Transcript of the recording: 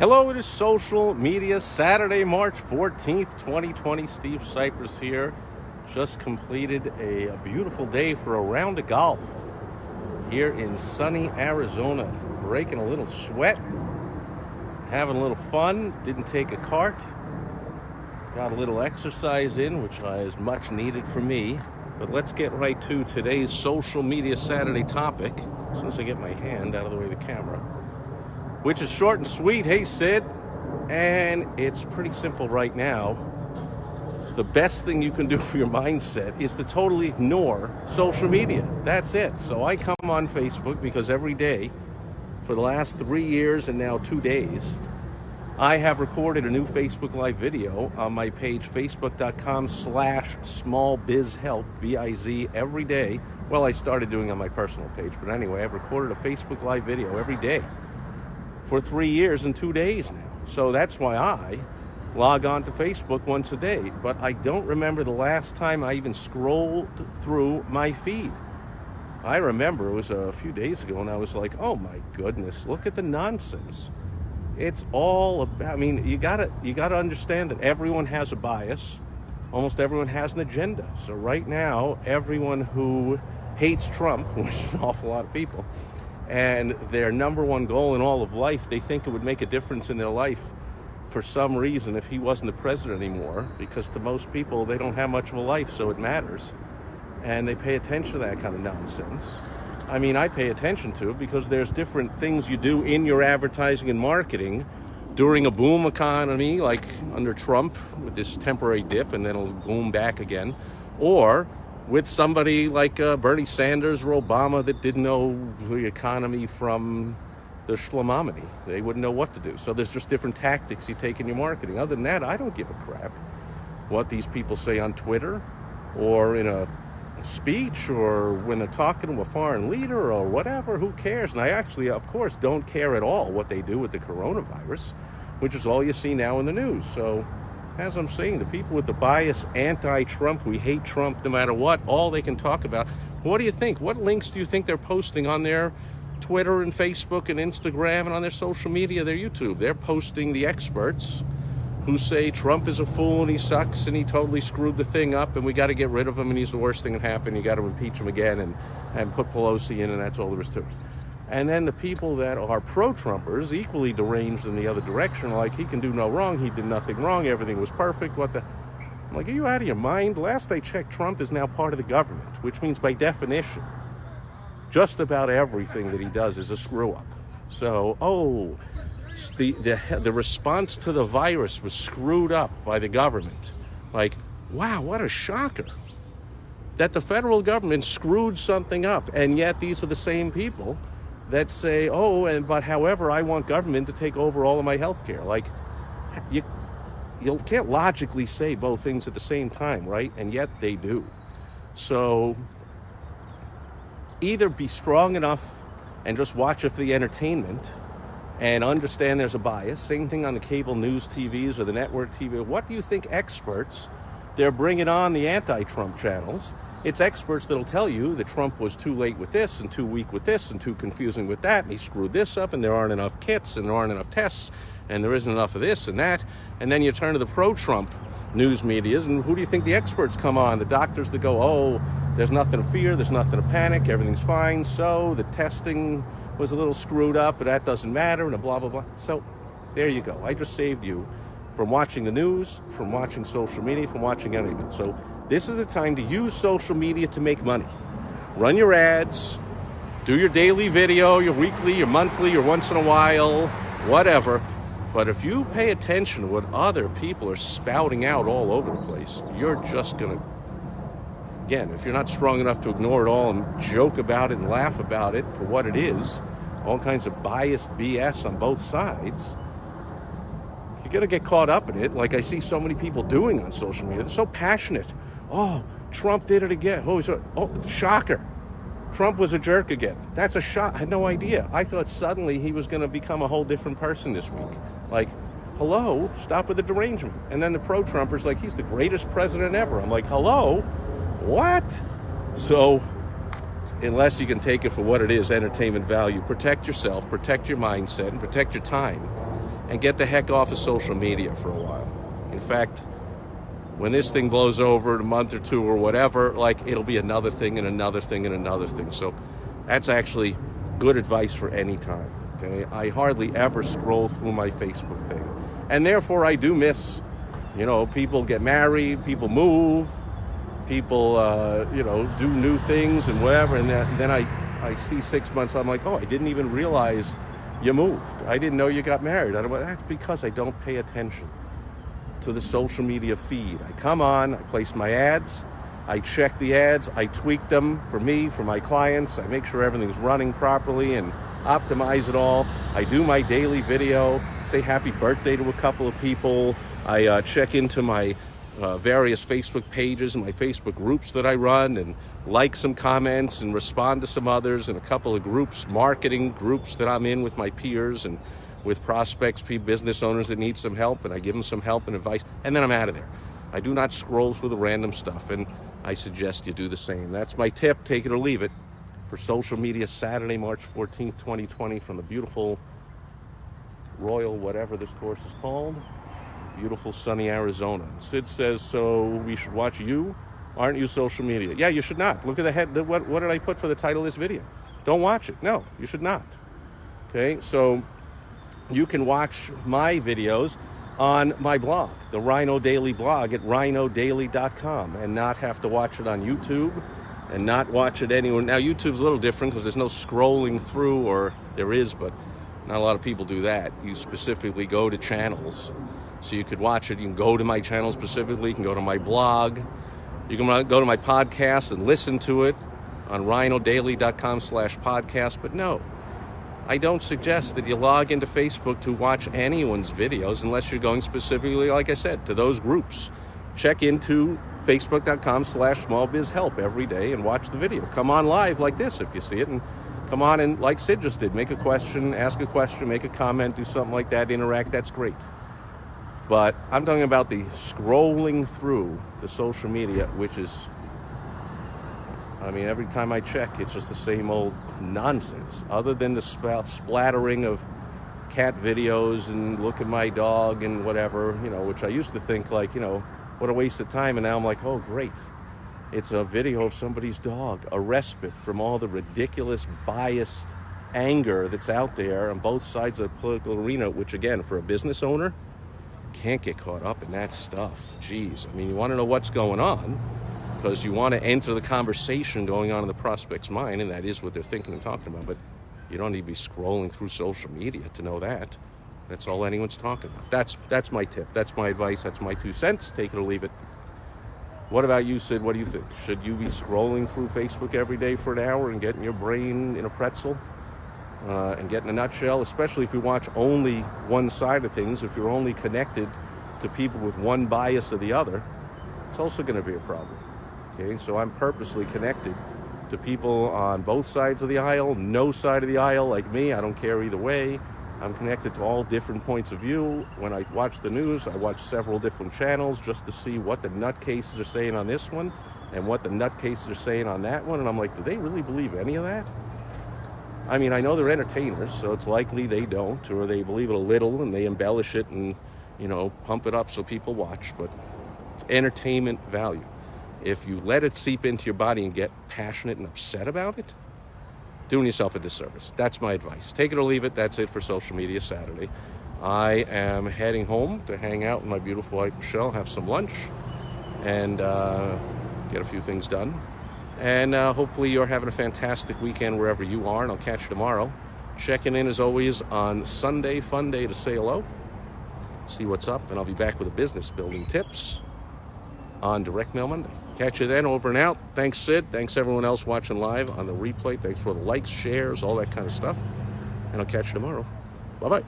Hello, it is Social Media Saturday, March 14th, 2020. Steve Sipress here. Just completed a beautiful day for a round of golf here in sunny Arizona. Breaking a little sweat, having a little fun. Didn't take a cart. Got a little exercise in, which is much needed for me. But let's get right to today's Social Media Saturday topic. As soon as I get my hand out of the way of the camera. Which is short and sweet. Hey, Sid. And it's pretty simple right now. The best thing you can do for your mindset is to totally ignore social media. That's it. So I come on Facebook because every day for the last 3 years and now 2 days, I have recorded a new Facebook Live video on my page, facebook.com/smallbizhelp, B-I-Z, every day. Well, I started doing it on my personal page, but anyway, I've recorded a Facebook Live video every day for 3 years and 2 days now. So that's why I log on to Facebook once a day. But I don't remember the last time I even scrolled through my feed. I remember it was a few days ago and I was like, oh my goodness, look at the nonsense. It's all about, you gotta understand that everyone has a bias. Almost everyone has an agenda. So right now, everyone who hates Trump, which is an awful lot of people, and their number one goal in all of life, they think it would make a difference in their life for some reason if he wasn't the president anymore, because to most people, they don't have much of a life, so it matters. And they pay attention to that kind of nonsense. I pay attention to it because there's different things you do in your advertising and marketing during a boom economy, like under Trump with this temporary dip, and then it'll boom back again, or with somebody like Bernie Sanders or Obama that didn't know the economy from the Shlamamini. They wouldn't know what to do. So there's just different tactics you take in your marketing. Other than that, I don't give a crap what these people say on Twitter or in a speech or when they're talking to a foreign leader or whatever. Who cares? And I actually, of course, don't care at all what they do with the coronavirus, which is all you see now in the news. So as I'm saying, the people with the bias anti-Trump, we hate Trump no matter what, all they can talk about. What do you think? What links do you think they're posting on their Twitter and Facebook and Instagram and on their social media, their YouTube? They're posting the experts who say Trump is a fool and he sucks and he totally screwed the thing up and we got to get rid of him and he's the worst thing that happened. You got to impeach him again and put Pelosi in, and that's all there is to it. And then the people that are pro-Trumpers, equally deranged in the other direction, like he can do no wrong, he did nothing wrong, everything was perfect, what the... I'm like, are you out of your mind? Last I checked, Trump is now part of the government, which means by definition, just about everything that he does is a screw-up. So, the response to the virus was screwed up by the government. Like, wow, what a shocker that the federal government screwed something up, and yet these are the same people that say, but however, I want government to take over all of my health care. Like, you can't logically say both things at the same time, right? And yet they do. So either be strong enough and just watch it for the entertainment and understand there's a bias. Same thing on the cable news TVs or the network TV. What do you think experts, they're bringing on the anti-Trump channels? It's experts that'll tell you that Trump was too late with this and too weak with this and too confusing with that, and he screwed this up, and there aren't enough kits, and there aren't enough tests, and there isn't enough of this and that. And then you turn to the pro-Trump news medias, and who do you think the experts come on? The doctors that go, there's nothing to fear, there's nothing to panic, everything's fine, so the testing was a little screwed up, but that doesn't matter, and blah, blah, blah. So there you go. I just saved you from watching the news, from watching social media, from watching anything. So this is the time to use social media to make money. Run your ads, do your daily video, your weekly, your monthly, your once in a while, whatever. But if you pay attention to what other people are spouting out all over the place, you're just going to, again, if you're not strong enough to ignore it all and joke about it and laugh about it for what it is, all kinds of biased BS on both sides, you're going to get caught up in it, like I see so many people doing on social media. They're so passionate. Oh, Trump did it again. Shocker. Trump was a jerk again. That's a shock. I had no idea. I thought suddenly he was going to become a whole different person this week. Like, hello, stop with the derangement. And then the pro-Trumpers, like, he's the greatest president ever. I'm like, hello? What? So, unless you can take it for what it is, entertainment value, protect yourself, protect your mindset, and protect your time. and get the heck off of social media for a while. In fact, when this thing blows over in a month or two or whatever, like, it'll be another thing and another thing and another thing. So that's actually good advice for any time. Okay, I hardly ever scroll through my Facebook thing, and therefore I do miss, people get married, people move, people do new things and whatever, and then I see 6 months, I'm like, oh, I didn't even realize you moved. I didn't know you got married. That's because I don't pay attention to the social media feed. I come on, I place my ads, I check the ads, I tweak them for me, for my clients, I make sure everything's running properly and optimize it all. I do my daily video, say happy birthday to a couple of people. I check into my various Facebook pages and my Facebook groups that I run and like some comments and respond to some others, and a couple of groups, marketing groups that I'm in with my peers and with prospects, business owners that need some help, and I give them some help and advice, and then I'm out of there. I do not scroll through the random stuff, and I suggest you do the same. That's my tip, take it or leave it, for Social Media Saturday, March 14th, 2020, from the beautiful Royal, whatever this course is called, beautiful sunny Arizona. Sid says, so we should watch you? Aren't you social media? Yeah, you should not. Look at the head. What did I put for the title of this video? Don't watch it. No, you should not. Okay, so you can watch my videos on my blog, the Rhino Daily blog at rhinodaily.com, and not have to watch it on YouTube and not watch it anywhere. Now, YouTube's a little different because there's no scrolling through, or there is, but not a lot of people do that. You specifically go to channels. So you could watch it. You can go to my channel specifically. You can go to my blog. You can go to my podcast and listen to it on rhinodaily.com/podcast. But no, I don't suggest that you log into Facebook to watch anyone's videos unless you're going specifically, like I said, to those groups. Check into facebook.com/smallbizhelp every day and watch the video. Come on live like this if you see it, and come on and, like Sid just did, make a question, ask a question, make a comment, do something like that, interact. That's great. But I'm talking about the scrolling through the social media, which is, every time I check, it's just the same old nonsense, other than the splattering of cat videos and look at my dog and whatever, which I used to think what a waste of time. And now I'm like, oh, great. It's a video of somebody's dog, a respite from all the ridiculous, biased anger that's out there on both sides of the political arena, which, again, for a business owner, can't get caught up in that stuff. Jeez. You want to know what's going on because you want to enter the conversation going on in the prospect's mind, and that is what they're thinking and talking about. But you don't need to be scrolling through social media to know that. That's all anyone's talking about. That's my tip. That's my advice. That's my 2 cents. Take it or leave it. What about you, Sid? What do you think? Should you be scrolling through Facebook every day for an hour and getting your brain in a pretzel? And get in a nutshell, especially if you watch only one side of things, if you're only connected to people with one bias or the other, it's also going to be a problem. Okay, so I'm purposely connected to people on both sides of the aisle, no side of the aisle like me. I don't care either way. I'm connected to all different points of view. When I watch the news, I watch several different channels just to see what the nutcases are saying on this one and what the nutcases are saying on that one. And I'm like, do they really believe any of that? I know they're entertainers, so it's likely they don't, or they believe it a little and they embellish it and, pump it up so people watch, but it's entertainment value. If you let it seep into your body and get passionate and upset about it, doing yourself a disservice. That's my advice. Take it or leave it. That's it for Social Media Saturday. I am heading home to hang out with my beautiful wife, Michelle, have some lunch, and get a few things done. And hopefully you're having a fantastic weekend wherever you are, and I'll catch you tomorrow. Checking in, as always, on Sunday, fun day to say hello, see what's up, and I'll be back with a business building tips on Direct Mail Monday. Catch you then, over and out. Thanks, Sid. Thanks, everyone else watching live on the replay. Thanks for the likes, shares, all that kind of stuff. And I'll catch you tomorrow. Bye-bye.